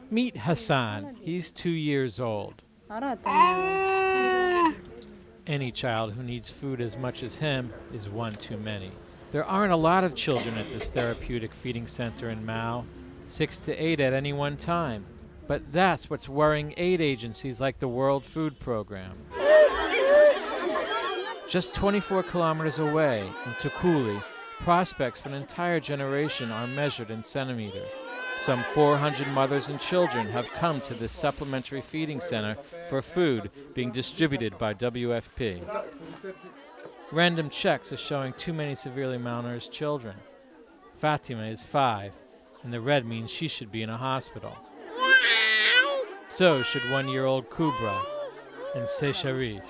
Meet Hassan. He's 2 years old. Any child who needs food as much as him is one too many. There aren't a lot of children at this therapeutic feeding center in Mao, 6 to 8 at any one time. But that's what's worrying aid agencies like the World Food Program. Just 24 kilometers away, in Tukuli, prospects for an entire generation are measured in centimeters. Some 400 mothers and children have come to this supplementary feeding center for food being distributed by WFP. Random checks are showing too many severely malnourished children. Fatima is 5, and the red means she should be in a hospital. So should 1-year-old Kubra and Secharis.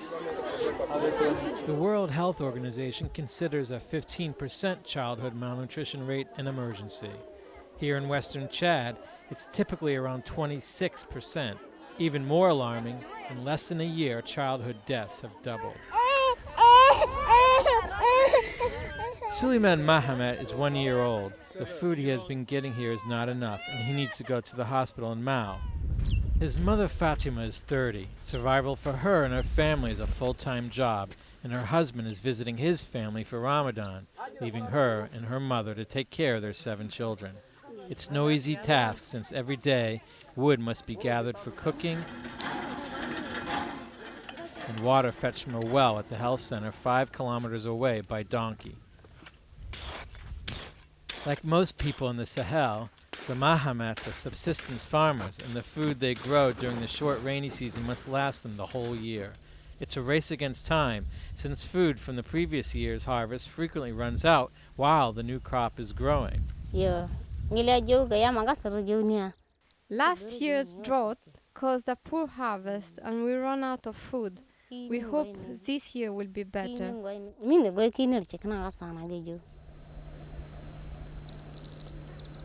The World Health Organization considers a 15% childhood malnutrition rate an emergency. Here in western Chad, it's typically around 26%. Even more alarming, in less than a year, childhood deaths have doubled. Souleyman Mahamat is 1 year old. The food he has been getting here is not enough, and he needs to go to the hospital in Mao. His mother Fatima is 30. Survival for her and her family is a full-time job, and her husband is visiting his family for Ramadan, leaving her and her mother to take care of their 7 children. It's no easy task, since every day wood must be gathered for cooking and water fetched from a well at the health center 5 kilometers away by donkey. Like most people in the Sahel, the Mahamats are subsistence farmers, and the food they grow during the short rainy season must last them the whole year. It's a race against time, since food from the previous year's harvest frequently runs out while the new crop is growing. Last year's drought caused a poor harvest and we ran out of food. We hope this year will be better.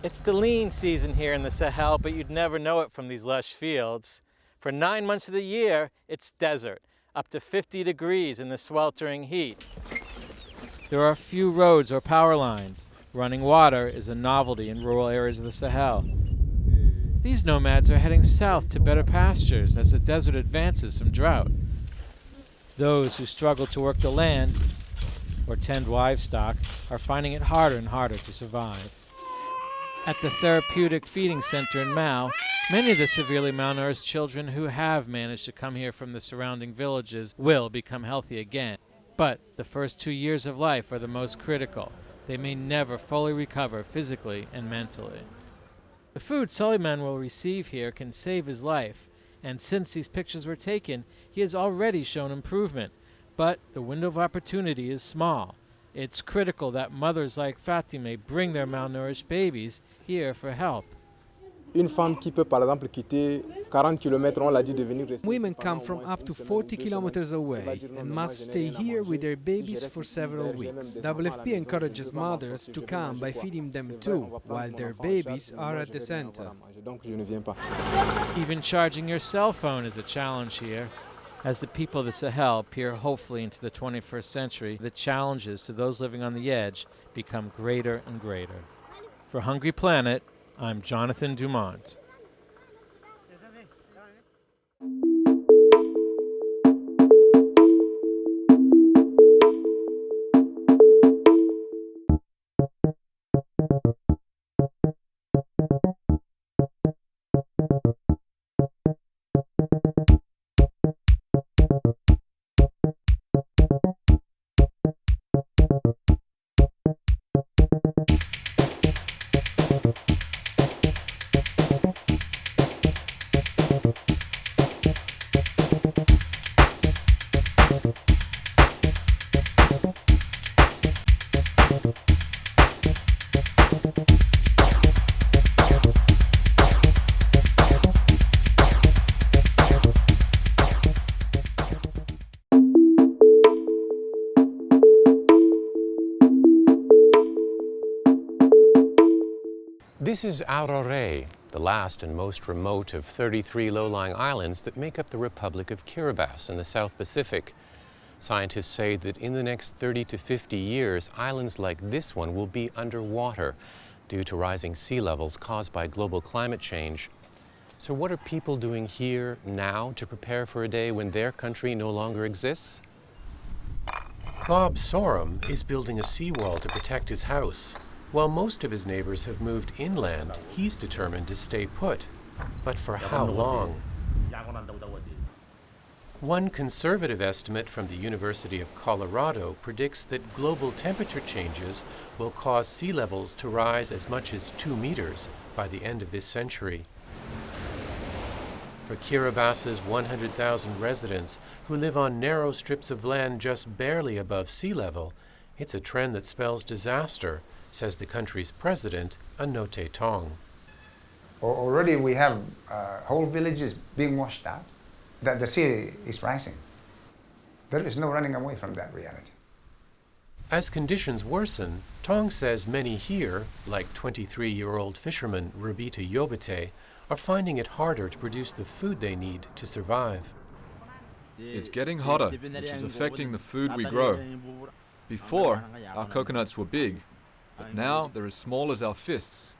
It's the lean season here in the Sahel, but you'd never know it from these lush fields. For 9 months of the year, it's desert, up to 50 degrees in the sweltering heat. There are few roads or power lines. Running water is a novelty in rural areas of the Sahel. These nomads are heading south to better pastures as the desert advances from drought. Those who struggle to work the land or tend livestock are finding it harder and harder to survive. At the therapeutic feeding center in Mao, many of the severely malnourished children who have managed to come here from the surrounding villages will become healthy again. But the first 2 years of life are the most critical. They may never fully recover physically and mentally. The food Souleyman will receive here can save his life, and since these pictures were taken, he has already shown improvement. But the window of opportunity is small. It's critical that mothers like Fatime bring their malnourished babies here for help. Women come from up to 40 kilometers away and must stay here with their babies for several weeks. WFP encourages mothers to come by feeding them too, while their babies are at the center. Even charging your cell phone is a challenge here. As the people of the Sahel peer hopefully into the 21st century, the challenges to those living on the edge become greater and greater. For Hungry Planet, I'm Jonathan Dumont. This is Aurore, the last and most remote of 33 low-lying islands that make up the Republic of Kiribati in the South Pacific. Scientists say that in the next 30 to 50 years, islands like this one will be underwater due to rising sea levels caused by global climate change. So what are people doing here now to prepare for a day when their country no longer exists? Bob Sorum is building a seawall to protect his house. While most of his neighbors have moved inland, he's determined to stay put. But for how long? One conservative estimate from the University of Colorado predicts that global temperature changes will cause sea levels to rise as much as 2 meters by the end of this century. For Kiribasa's 100,000 residents who live on narrow strips of land just barely above sea level, it's a trend that spells disaster, says the country's president, Anote Tong. Already we have whole villages being washed out. That the sea is rising. There is no running away from that reality. As conditions worsen, Tong says many here, like 23-year-old fisherman Rubita Yobite, are finding it harder to produce the food they need to survive. It's getting hotter, which is affecting the food we grow. Before, our coconuts were big, but now they're as small as our fists.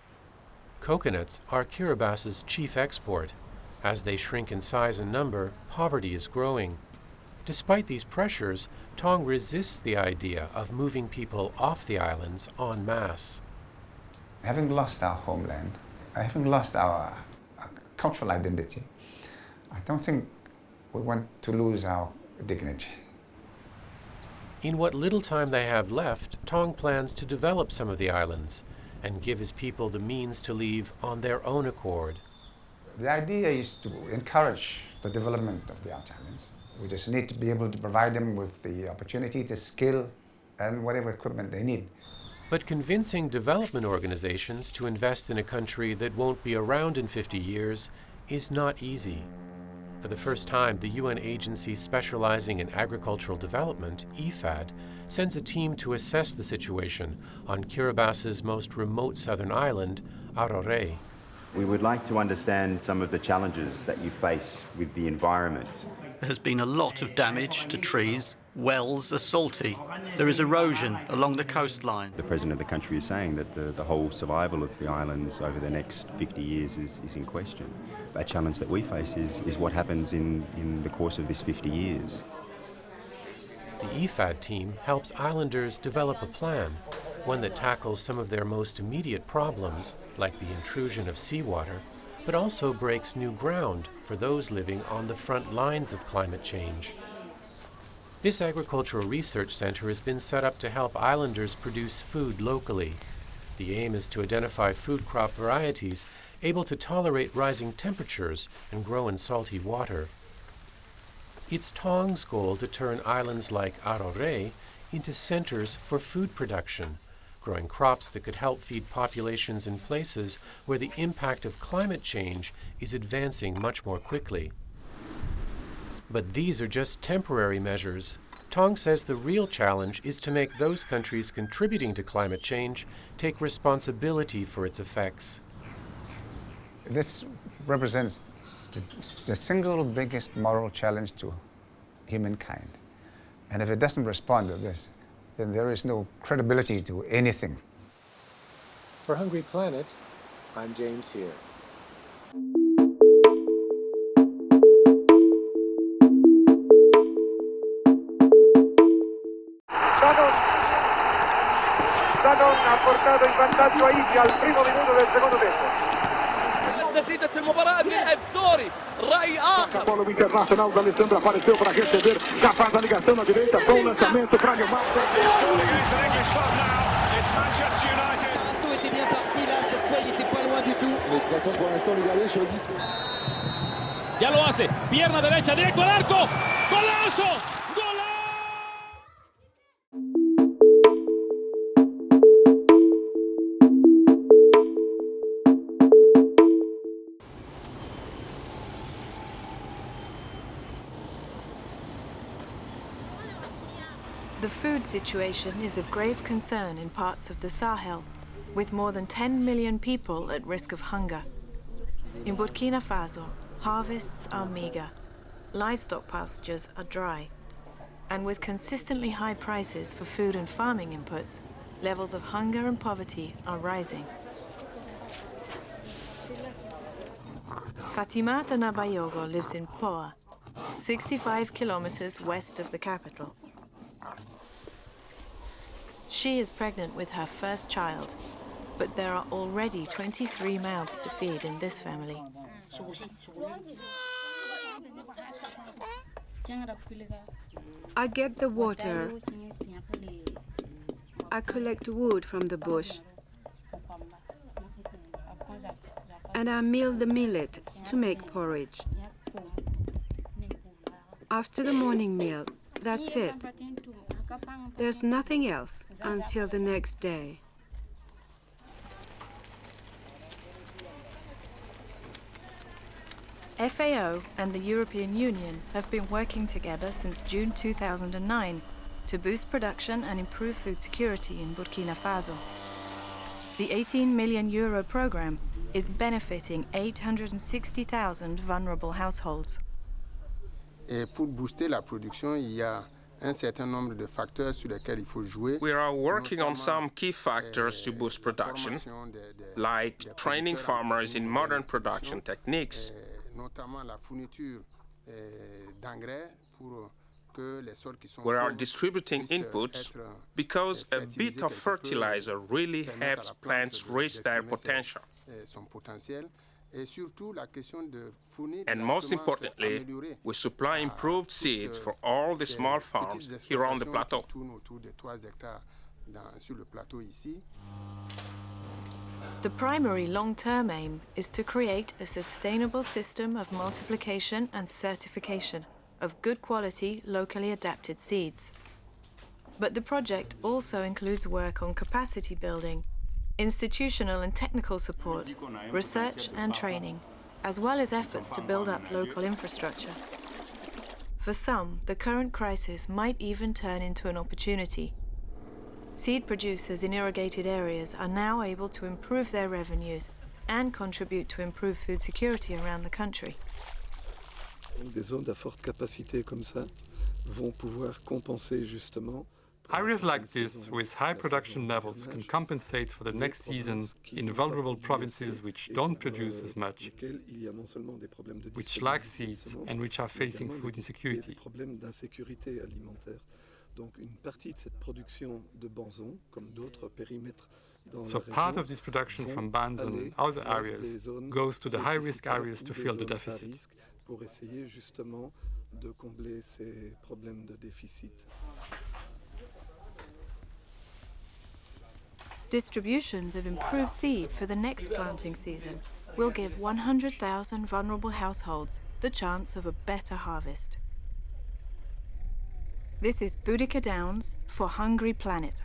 Coconuts are Kiribasa's chief export. As they shrink in size and number, poverty is growing. Despite these pressures, Tong resists the idea of moving people off the islands en masse. Having lost our homeland, having lost our cultural identity, I don't think we want to lose our dignity. In what little time they have left, Tong plans to develop some of the islands and give his people the means to leave on their own accord. The idea is to encourage the development of the islands. We just need to be able to provide them with the opportunity, the skill, and whatever equipment they need. But convincing development organizations to invest in a country that won't be around in 50 years is not easy. For the first time, the UN agency specializing in agricultural development, IFAD, sends a team to assess the situation on Kiribasa's most remote southern island, Arore. We would like to understand some of the challenges that you face with the environment. There has been a lot of damage to trees. Wells are salty. There is erosion along the coastline. The president of the country is saying that the whole survival of the islands over the next 50 years is in question. A challenge that we face is what happens in the course of this 50 years. The IFAD team helps islanders develop a plan, one that tackles some of their most immediate problems, like the intrusion of seawater, but also breaks new ground for those living on the front lines of climate change. This agricultural research center has been set up to help islanders produce food locally. The aim is to identify food crop varieties able to tolerate rising temperatures and grow in salty water. It's Tong's goal to turn islands like Arore into centers for food production, growing crops that could help feed populations in places where the impact of climate change is advancing much more quickly. But these are just temporary measures. Tong says the real challenge is to make those countries contributing to climate change take responsibility for its effects. This represents the single biggest moral challenge to humankind. And if it doesn't respond to this, then there is no credibility to anything. For Hungry Planet, I'm James here. Danon ha portato in vantaggio Haiti al primo minuto del secondo tempo. نتيجة المباراة للأزوري رأي آخر. Paulo Internacional da Alessandro apareceu para receber, já faz a ligação na direita, com o lançamento para Neymar. Carasso était bien parti là, cette fois il n'était pas loin du tout. Mais de toute façon pour l'instant les gardiens choisissent. Ya lo hace, pierna derecha, directo al arco, golazo. The food situation is of grave concern in parts of the Sahel, with more than 10 million people at risk of hunger. In Burkina Faso, harvests are meager, livestock pastures are dry, and with consistently high prices for food and farming inputs, levels of hunger and poverty are rising. Fatimata Nabayaogo lives in Poa, 65 kilometers west of the capital. She is pregnant with her first child, but there are already 23 mouths to feed in this family. I get the water. I collect wood from the bush. And I mill the millet to make porridge. After the morning meal, that's it. There's nothing else until the next day. FAO and the European Union have been working together since June 2009 to boost production and improve food security in Burkina Faso. The €18 million program is benefiting 860,000 vulnerable households. Pour booster la production, il y a un certain nombre de facteurs sur lesquels il faut jouer. We are working on some key factors to boost production, like training farmers in modern production techniques, notamment la fourniture d'engrais pour que les sols qui sont we are distributing inputs because a bit of fertilizer really helps plants reach their potential. And most importantly, we supply improved seeds for all the small farms here on the plateau. The primary long-term aim is to create a sustainable system of multiplication and certification of good quality, locally adapted seeds. But the project also includes work on capacity building, institutional and technical support, research and training, as well as efforts to build up local infrastructure. For some, the current crisis might even turn into an opportunity. Seed producers in irrigated areas are now able to improve their revenues and contribute to improved food security around the country. Des zones à forte capacité comme ça vont pouvoir compenser justement. Areas like this, with high production levels, can compensate for the next season in vulnerable provinces which don't produce as much, which lack seeds and which are facing food insecurity. So part of this production from Bans and other areas goes to the high-risk areas to fill the deficit. Distributions of improved seed for the next planting season will give 100,000 vulnerable households the chance of a better harvest. This is Boudicca Downs for Hungry Planet.